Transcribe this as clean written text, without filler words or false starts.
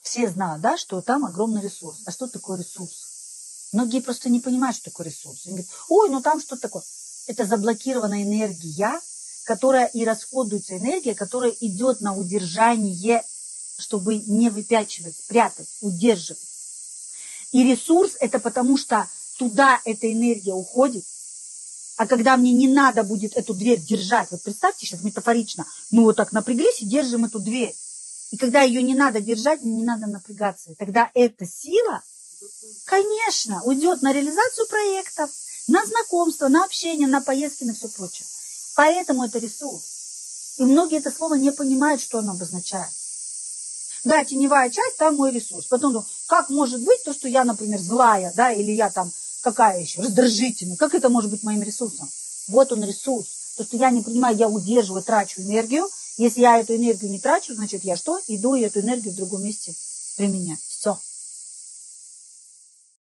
все знают, да, что там огромный ресурс. А что такое ресурс? Многие просто не понимают, что такое ресурс. Они говорят, ой, ну там что такое? Это заблокированная энергия, которая и расходуется энергия, которая идет на удержание, чтобы не выпячивать, спрятать, удерживать. И ресурс это потому, что туда эта энергия уходит, а когда мне не надо будет эту дверь держать, вот представьте сейчас метафорично, мы вот так напряглись и держим эту дверь. И когда ее не надо держать, мне не надо напрягаться. И тогда эта сила, конечно, уйдет на реализацию проектов, на знакомство, на общение, на поездки, на все прочее. Поэтому это ресурс. И многие это слово не понимают, что оно обозначает. Да, теневая часть, там мой ресурс. Потом думаю, как может быть то, что я, например, злая, да, или я там какая еще, раздражительная, как это может быть моим ресурсом? Вот он ресурс. То, что я не понимаю, я удерживаю, трачу энергию. Если я эту энергию не трачу, значит я что? Иду и эту энергию в другом месте применять. Все.